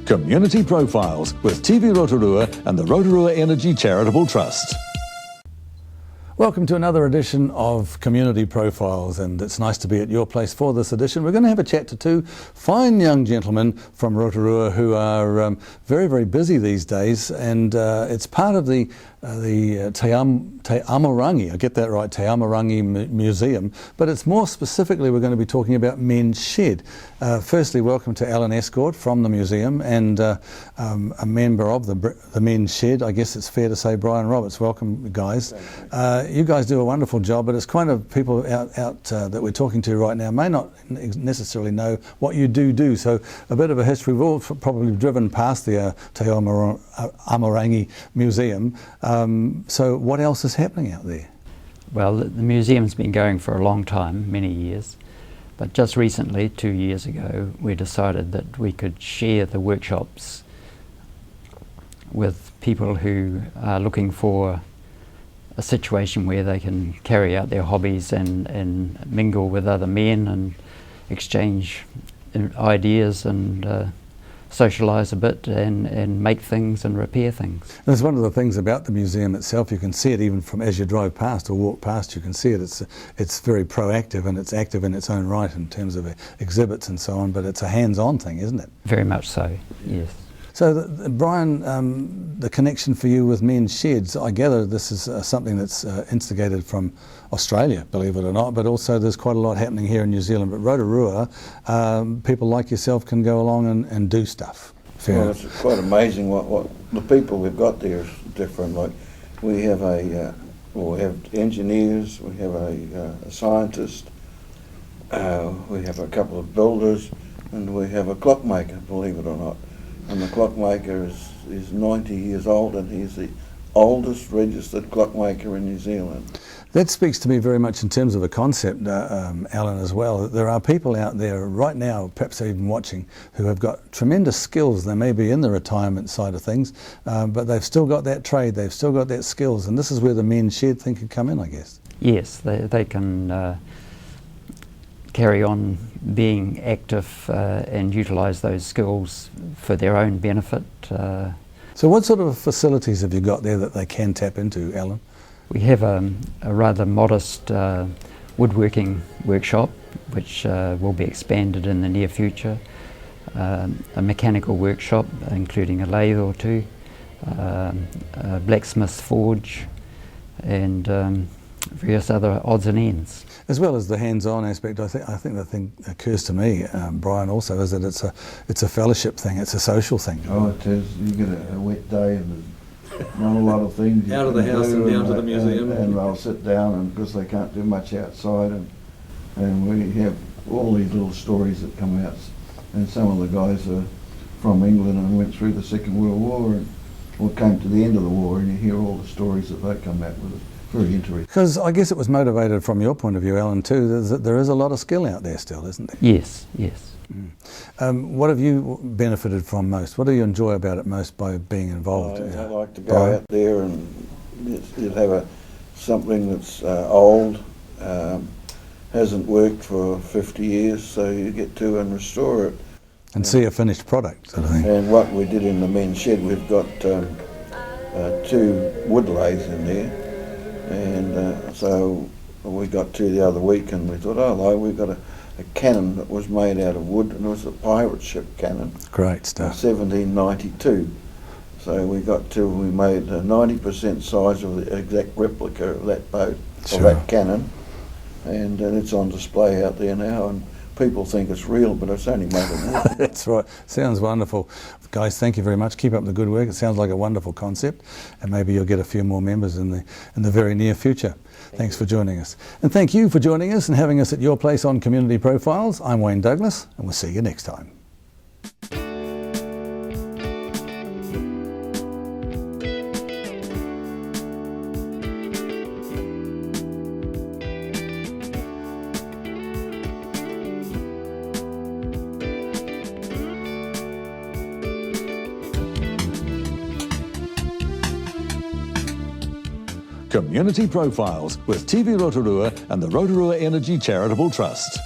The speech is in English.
Community Profiles with TV Rotorua and the Rotorua Energy Charitable Trust. Welcome to another edition of Community Profiles, and it's nice to be at your place for this edition. We're going to have a chat to two fine young gentlemen from Rotorua who are very, very busy these days, and it's part of the Te Amarangi, I get that right, Te Amarangi Museum, but it's more specifically we're going to be talking about Men's Shed. Firstly, welcome to Alan Escort from the museum and a member of the Men's Shed. I guess it's fair to say Brian Roberts. Welcome, guys. You guys do a wonderful job, but it's kind of people out that we're talking to right now may not necessarily know what you do. So a bit of a history. We've all probably driven past the Te Amarangi Museum. So what else is happening out there? Well, the museum's been going for a long time, many years, but just recently, 2 years ago, we decided that we could share the workshops with people who are looking for a situation where they can carry out their hobbies and mingle with other men and exchange ideas and socialise a bit and make things and repair things. That's one of the things about the museum itself. You can see it even from as you drive past or walk past. You can see it. It's very proactive and it's active in its own right in terms of exhibits and so on. But it's a hands-on thing, isn't it? Very much so. Yes. So, Brian, the connection for you with Men's Sheds, I gather this is something that's instigated from Australia, believe it or not, but also there's quite a lot happening here in New Zealand. But Rotorua, people like yourself can go along and do stuff. Well, it's quite amazing what the people we've got there is different. Like we have we have engineers, we have a scientist, we have a couple of builders, and we have a clockmaker, believe it or not. And the clockmaker is 90 years old, and he's the oldest registered clockmaker in New Zealand. That speaks to me very much in terms of a concept, Alan, as well. There are people out there right now, perhaps even watching, who have got tremendous skills. They may be in the retirement side of things, but they've still got that trade, they've still got that skills, and this is where the Men's Shed thing could come in, I guess. Yes, they can carry on being active and utilise those skills for their own benefit. So what sort of facilities have you got there that they can tap into, Alan? We have a rather modest woodworking workshop which will be expanded in the near future, a mechanical workshop including a lathe or two, a blacksmith's forge and various other odds and ends. As well as the hands-on aspect, I think the thing occurs to me, Brian, also is that it's a fellowship thing, it's a social thing. Oh, it is. You get a wet day and there's not a lot of things. Out of the house and down to the museum. And they'll sit down and because they can't do much outside and we have all these little stories that come out. And some of the guys are from England and went through the Second World War or came to the end of the war, and you hear all the stories that they come out with. Very interesting. Because I guess it was motivated from your point of view, Alan, too. There is a lot of skill out there still, isn't there? Yes, yes. What have you benefited from most? What do you enjoy about it most by being involved? I like to go out there and you'd have something that's old, hasn't worked for 50 years, so you get to and restore it. And see a finished product, sort of thing. And what we did in the Men's Shed, we've got 2 wood lathes in there. And so we got 2 the other week and we thought, we've got a cannon that was made out of wood, and it was a pirate ship cannon. Great stuff. 1792. So we made a 90% size of the exact replica of that boat, of that cannon, and it's on display out there now, and people think it's real, but it's only made of wood. That's right. Sounds wonderful. Guys, thank you very much. Keep up the good work. It sounds like a wonderful concept, and maybe you'll get a few more members in the very near future. Thanks for joining us. And thank you for joining us and having us at your place on Community Profiles. I'm Wayne Douglas, and we'll see you next time. Community Profiles with TV Rotorua and the Rotorua Energy Charitable Trust.